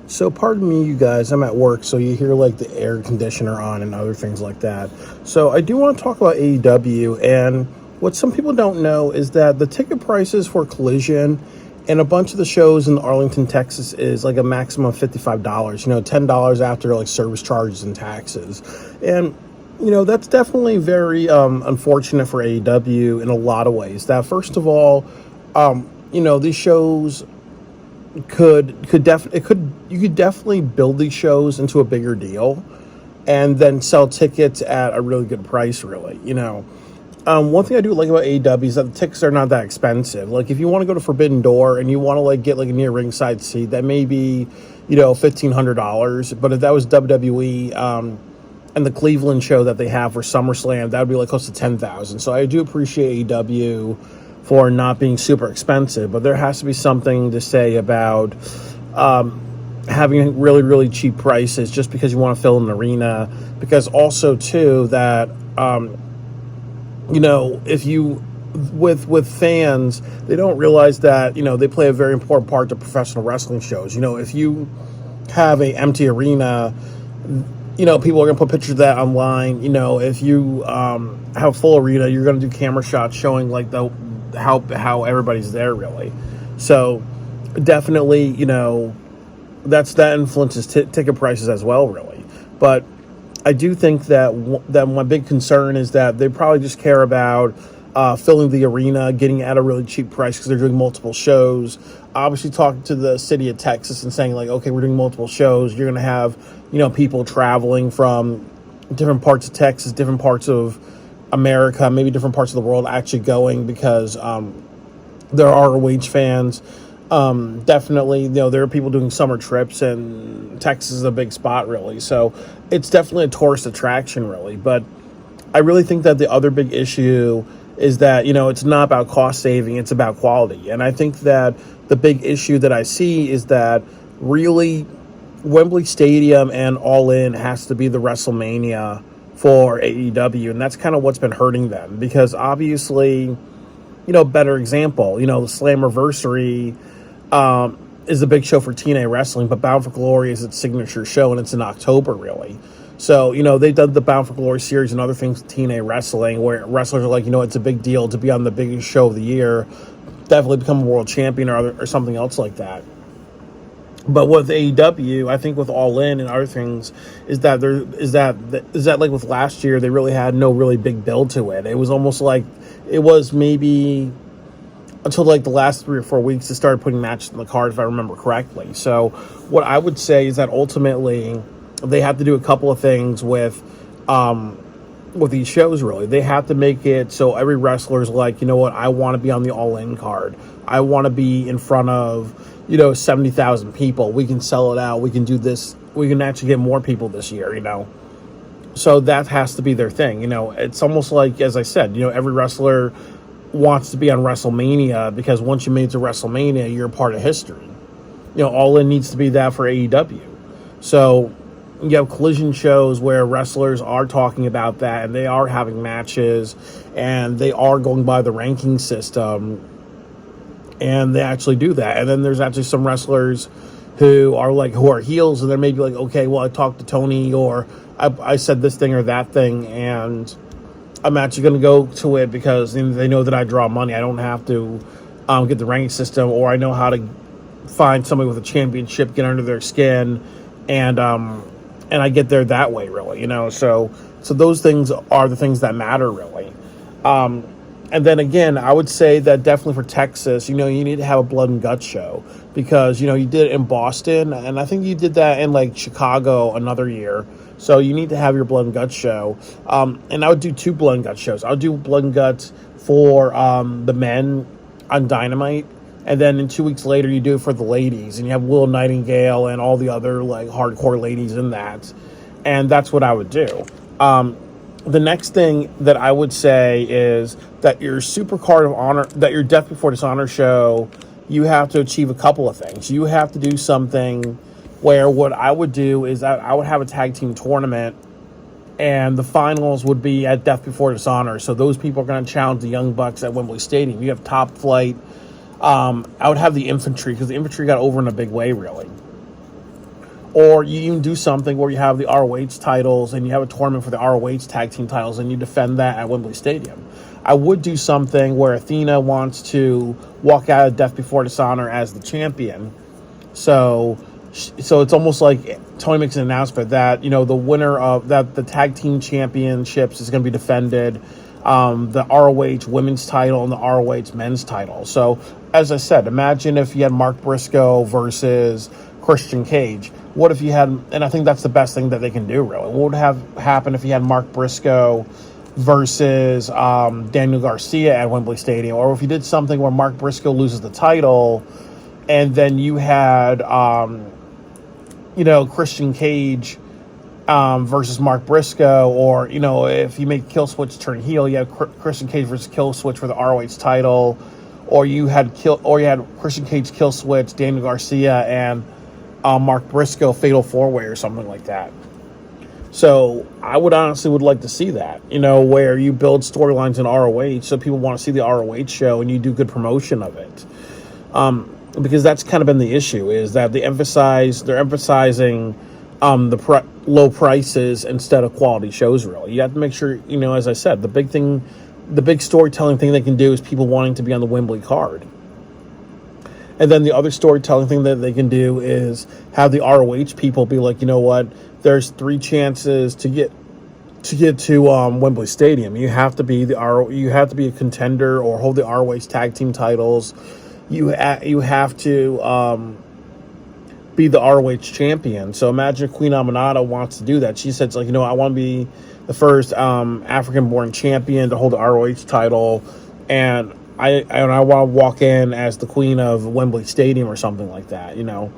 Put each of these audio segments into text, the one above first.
So pardon me, you guys, I'm at work, so you hear like the air conditioner on and other things like that. So I do want to talk about AEW, and what some people don't know is that the ticket prices for Collision and a bunch of the shows in Arlington, Texas is like a maximum of $55, $10 after like service charges and taxes. And that's definitely very unfortunate for AEW in a lot of ways. That first of all, these shows you could definitely build these shows into a bigger deal and then sell tickets at a really good price, really. One thing I do like about AEW is that the tickets are not that expensive. Like, if you want to go to Forbidden Door and you want to like get like a near ringside seat, that may be $1,500. But if that was WWE and the Cleveland show that they have for SummerSlam, that would be like close to $10,000. So I do appreciate AEW for not being super expensive, but there has to be something to say about having really, really cheap prices just because you want to fill an arena. Because also too that if you with fans, they don't realize that they play a very important part to professional wrestling shows. If you have a empty arena, people are going to put pictures of that online. If you have a full arena, you're going to do camera shots showing like how everybody's there, really. So definitely, that influences ticket prices as well, really. But I do think that my big concern is that they probably just care about filling the arena, getting at a really cheap price because they're doing multiple shows. Obviously, talking to the city of Texas and saying like, okay, we're doing multiple shows. You're going to have people traveling from different parts of Texas, different parts of America, maybe different parts of the world actually going because there are ROH fans. Definitely, there are people doing summer trips, and Texas is a big spot, really. So it's definitely a tourist attraction, really. But I really think that the other big issue is that, it's not about cost saving, it's about quality. And I think that the big issue that I see is that really Wembley Stadium and All In has to be the WrestleMania for AEW, and that's kind of what's been hurting them because obviously, better example, the Slammiversary is a big show for TNA Wrestling, but Bound for Glory is its signature show, and it's in October, really. So, they've done the Bound for Glory series and other things with TNA Wrestling where wrestlers are like, it's a big deal to be on the biggest show of the year, definitely become a world champion or something else like that. But with AEW, I think with All In and other things, is that like with last year, they really had no really big build to it. It was almost like it was maybe until like the last 3 or 4 weeks they started putting matches in the card, if I remember correctly. So what I would say is that ultimately they have to do a couple of things with these shows. Really, they have to make it so every wrestler's like, I want to be on the All In card. I want to be in front of 70,000 people. We can sell it out. We can do this. We can actually get more people this year, So that has to be their thing. It's almost like, as I said, every wrestler wants to be on WrestleMania because once you made it to WrestleMania, you're a part of history. All In needs to be that for AEW. So you have Collision shows where wrestlers are talking about that and they are having matches and they are going by the ranking system. And they actually do that. And then there's actually some wrestlers who are heels, and they're maybe like, okay, well, I talked to Tony, or I said this thing or that thing, and I'm actually going to go to it because they know that I draw money. I don't have to get the ranking system, or I know how to find somebody with a championship, get under their skin, and I get there that way, really. So those things are the things that matter, really. And then again, I would say that definitely for Texas, you need to have a blood and guts show because, you did it in Boston, and I think you did that in like Chicago another year. So you need to have your blood and guts show. And I would do 2 blood and guts shows. I would do blood and guts for the men on Dynamite, and then in 2 weeks later, you do it for the ladies, and you have Will Nightingale and all the other like hardcore ladies in that. And that's what I would do. The next thing that I would say is that your Supercard of Honor, that your Death Before Dishonor show, you have to achieve a couple of things. You have to do something where what I would do is I would have a tag team tournament, and the finals would be at Death Before Dishonor. So those people are going to challenge the Young Bucks at Wembley Stadium. You have Top Flight. I would have the Infantry because the Infantry got over in a big way, really. Or you even do something where you have the ROH titles and you have a tournament for the ROH tag team titles and you defend that at Wembley Stadium. I would do something where Athena wants to walk out of Death Before Dishonor as the champion. So it's almost like Tony makes an announcement that, the winner of that, the tag team championships is going to be defended, the ROH women's title and the ROH men's title. So, as I said, imagine if you had Mark Briscoe versus Christian Cage. What if you had, and I think that's the best thing that they can do, really. What would have happened if you had Mark Briscoe versus Daniel Garcia at Wembley Stadium? Or if you did something where Mark Briscoe loses the title, and then you had, Christian Cage versus Mark Briscoe, or, if you make Killswitch turn heel, you have Christian Cage versus Killswitch for the ROH title, or you had Christian Cage, Killswitch, Daniel Garcia, and Mark Briscoe fatal 4-way or something like that. So I would like to see that, where you build storylines in ROH so people want to see the ROH show and you do good promotion of it. Because that's kind of been the issue, is that they're emphasizing low prices instead of quality shows, really. You have to make sure, as I said, the big storytelling thing they can do is people wanting to be on the Wembley card. And then the other storytelling thing that they can do is have the ROH people be like, there's 3 chances to get to Wembley Stadium. You have to be a contender or hold the ROH tag team titles. You have to be the ROH champion. So imagine if Queen Aminata wants to do that. She says, I want to be the first African-born champion to hold the ROH title, and I want to walk in as the queen of Wembley Stadium or something like that, Or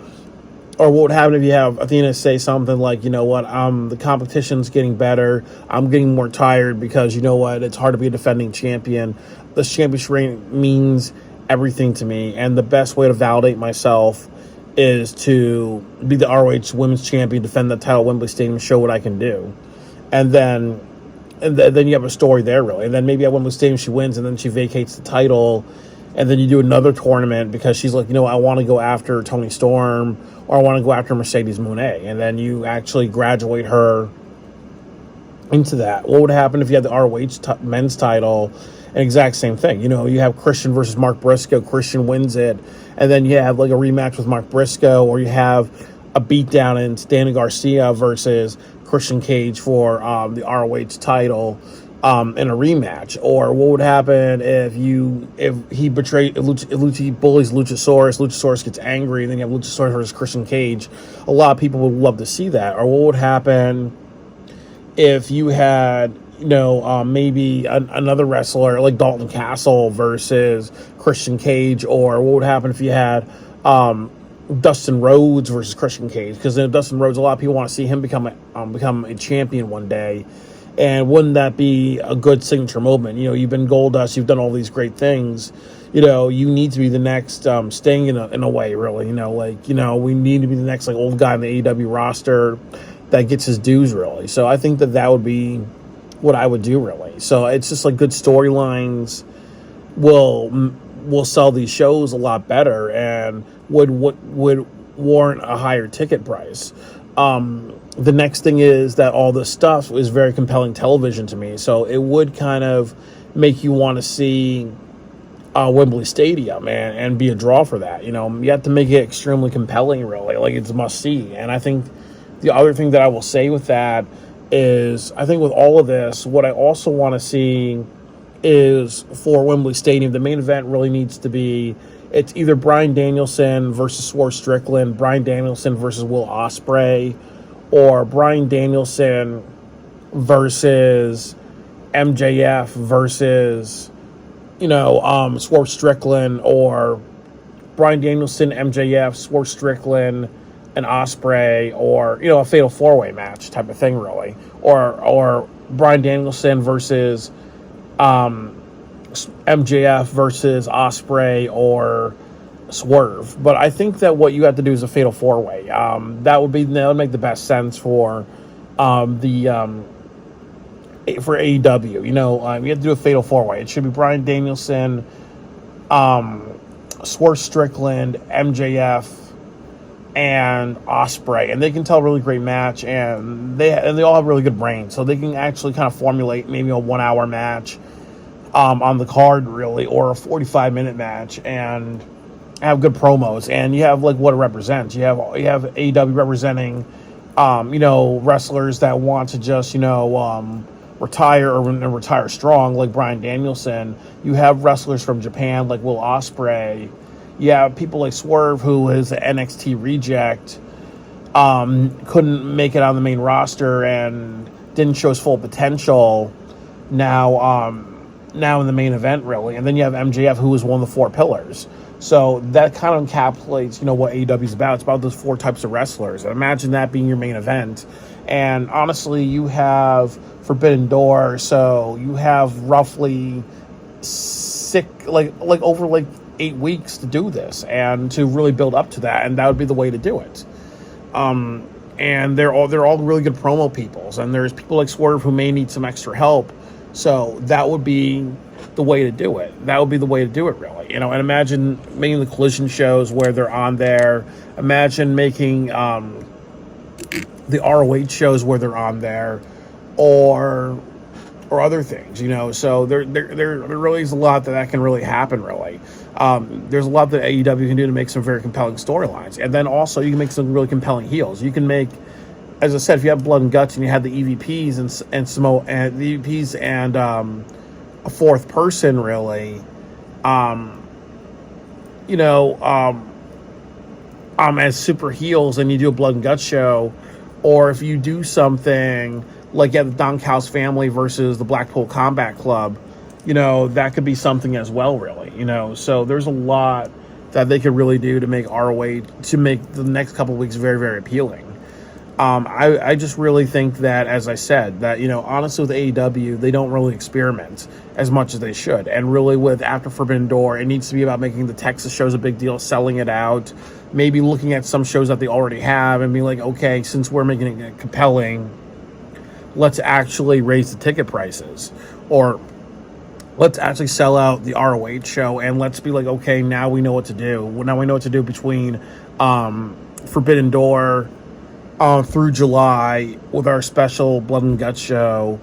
what would happen if you have Athena say something like, the competition's getting better. I'm getting more tired because, it's hard to be a defending champion. This championship reign means everything to me, and the best way to validate myself is to be the ROH women's champion, defend the title at Wembley Stadium, show what I can do. And then you have a story there, really. And then maybe at Wembley Stadium she wins, and then she vacates the title, and then you do another tournament because she's like, I want to go after Toni Storm, or I want to go after Mercedes Moné, and then you actually graduate her into that. What would happen if you had the ROH men's title? An exact same thing. You have Christian versus Mark Briscoe. Christian wins it, and then you have like a rematch with Mark Briscoe, or you have a beatdown in Daniel Garcia versus Christian Cage for the ROH title in a rematch. Or what would happen if he bullies Luchasaurus gets angry, and then you have Luchasaurus versus Christian Cage? A lot of people would love to see that. Or what would happen if you had maybe another wrestler like Dalton Castle versus Christian Cage? Or what would happen if you had Dustin Rhodes versus Christian Cage? Because Dustin Rhodes, a lot of people want to see him become a champion one day, and wouldn't that be a good signature moment? You've been Goldust, you've done all these great things. You need to be the next Sting in a way, really. We need to be the next old guy in the AEW roster that gets his dues, really. So I think that would be what I would do, really. So it's just like good storylines will sell these shows a lot better and would warrant a higher ticket price. The next thing is that all this stuff is very compelling television to me, so it would kind of make you want to see Wembley Stadium and be a draw for that. You have to make it extremely compelling, really, like it's a must see. And I think the other thing that I will say with that is, I think with all of this, what I also want to see is for Wembley Stadium, the main event really needs to be, it's either Bryan Danielson versus Swerve Strickland, Bryan Danielson versus Will Ospreay, or Bryan Danielson versus MJF versus, Swerve Strickland, or Bryan Danielson, MJF, Swerve Strickland, and Ospreay, or, a fatal 4-way match type of thing, really. Or Bryan Danielson versus MJF versus Ospreay or Swerve. But I think that what you have to do is a fatal 4-way. That would make the best sense for for AEW. You have to do a fatal 4-way. It should be Bryan Danielson, Swerve Strickland, MJF, and Osprey, and they can tell a really great match, and they all have really good brains, so they can actually kind of formulate maybe a 1 hour match on the card, really, or a 45-minute match, and have good promos. And you have like what it represents. You have AEW representing wrestlers that want to just retire or retire strong, like Bryan Danielson. You have wrestlers from Japan like Will Ospreay. You have people like Swerve, who is an NXT reject, couldn't make it on the main roster and didn't show his full potential. Now in the main event, really. And then you have MJF, who is one of the 4 pillars. So that kind of encapsulates, what AEW is about. It's about those 4 types of wrestlers. And imagine that being your main event. And honestly, you have Forbidden Door, so you have roughly over 8 weeks to do this and to really build up to that, and that would be the way to do it. And they're all really good promo peoples, and there's people like Swerve who may need some extra help. So that would be the way to do it. That would be the way to do it, really. And imagine making the Collision shows where they're on there. Imagine making the ROH shows where they're on there, or other things. So there really is a lot that can really happen, really. There's a lot that AEW can do to make some very compelling storylines, and then also you can make some really compelling heels. You can make, as I said, if you have Blood and Guts and you have the EVPs and the EVPs and a 4th person, really, as super heels, and you do a Blood and Guts show, or if you do something like the Don Callis family versus the Blackpool Combat Club, that could be something as well, really. So there's a lot that they could really do to make ROH, to make the next couple of weeks very, very appealing. I just really think that, as I said, that, honestly with AEW, they don't really experiment as much as they should. And really with After Forbidden Door, it needs to be about making the Texas shows a big deal, selling it out, maybe looking at some shows that they already have and being like, okay, since we're making it compelling, let's actually raise the ticket prices, or let's actually sell out the ROH show, and let's be like, okay, now we know what to do. Now we know what to do between Forbidden Door through July with our special Blood and Guts show,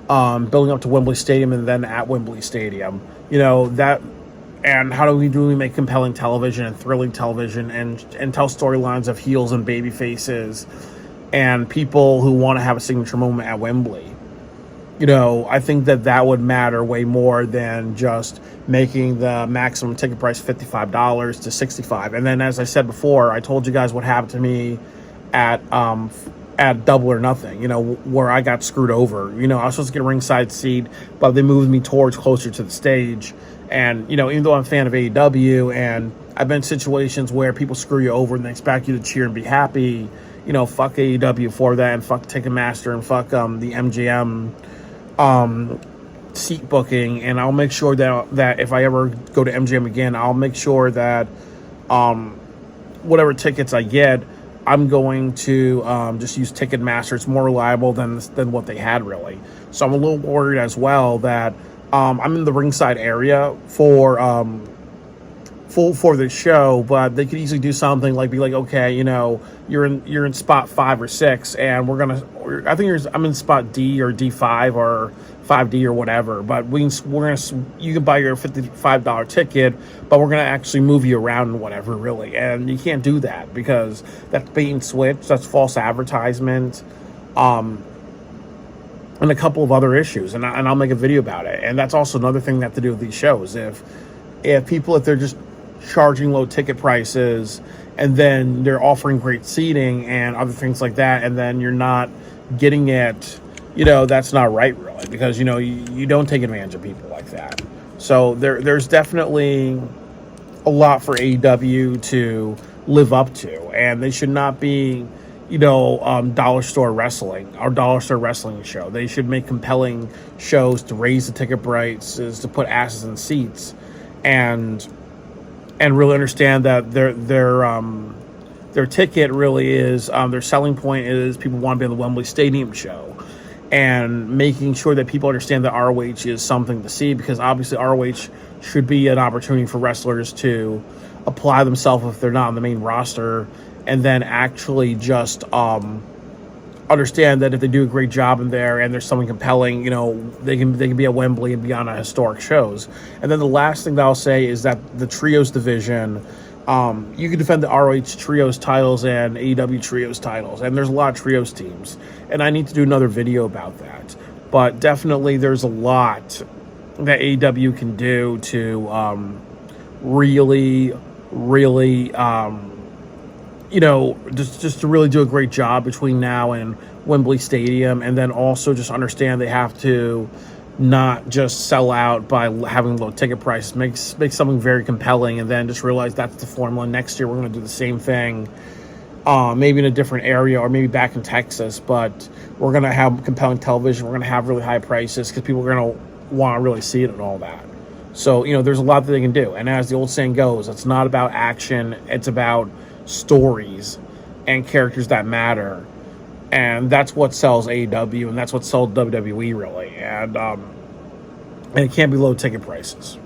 building up to Wembley Stadium, and then at Wembley Stadium. And how do we make compelling television and thrilling television and tell storylines of heels and baby faces and people who want to have a signature moment at Wembley. I think that would matter way more than just making the maximum ticket price $55 to $65. And then, as I said before, I told you guys what happened to me at Double or Nothing, where I got screwed over. I was supposed to get a ringside seat, but they moved me closer to the stage. And, even though I'm a fan of AEW, and I've been in situations where people screw you over and they expect you to cheer and be happy, fuck AEW for that, and fuck Ticketmaster, and fuck the MGM seat booking. And I'll make sure that if I ever go to MGM again, I'll make sure that whatever tickets I get, I'm going to just use Ticketmaster. It's more reliable than what they had, really. So I'm a little worried as well that I'm in the ringside area for the show, but they could easily do something like be like, okay, you're in spot 5 or 6, and I'm in spot D or D5 or 5D or whatever, but you can buy your $55 ticket, but we're gonna actually move you around and whatever, really. And you can't do that because that's bait and switch, that's false advertisement, and a couple of other issues, and I'll make a video about it. And that's also another thing they have to do with these shows. If they're just charging low ticket prices, and then they're offering great seating and other things like that, and then you're not getting it, that's not right, really, because you don't take advantage of people like that. So there's definitely a lot for AEW to live up to, and they should not be dollar store wrestling or dollar store wrestling show. They should make compelling shows to raise the ticket prices, to put asses in seats, and really understand that their ticket really is their selling point is people want to be on the Wembley Stadium show, and making sure that people understand that ROH is something to see, because obviously ROH should be an opportunity for wrestlers to apply themselves if they're not on the main roster, and then actually just understand that if they do a great job in there and there's something compelling, they can be at Wembley and be on a historic shows. And then the last thing that I'll say is that the trios division, you can defend the ROH trios titles and AEW trios titles, and there's a lot of trios teams, and I need to do another video about that. But definitely there's a lot that AEW can do to really just to really do a great job between now and Wembley Stadium, and then also just understand they have to not just sell out by having low ticket prices, make something very compelling, and then just realize that's the formula. Next year we're going to do the same thing, maybe in a different area or maybe back in Texas, but we're going to have compelling television, we're going to have really high prices because people are going to want to really see it and all that. So, there's a lot that they can do, and as the old saying goes, it's not about action, it's about stories and characters that matter, and that's what sells AEW, and that's what sold WWE really, and it can't be low ticket prices.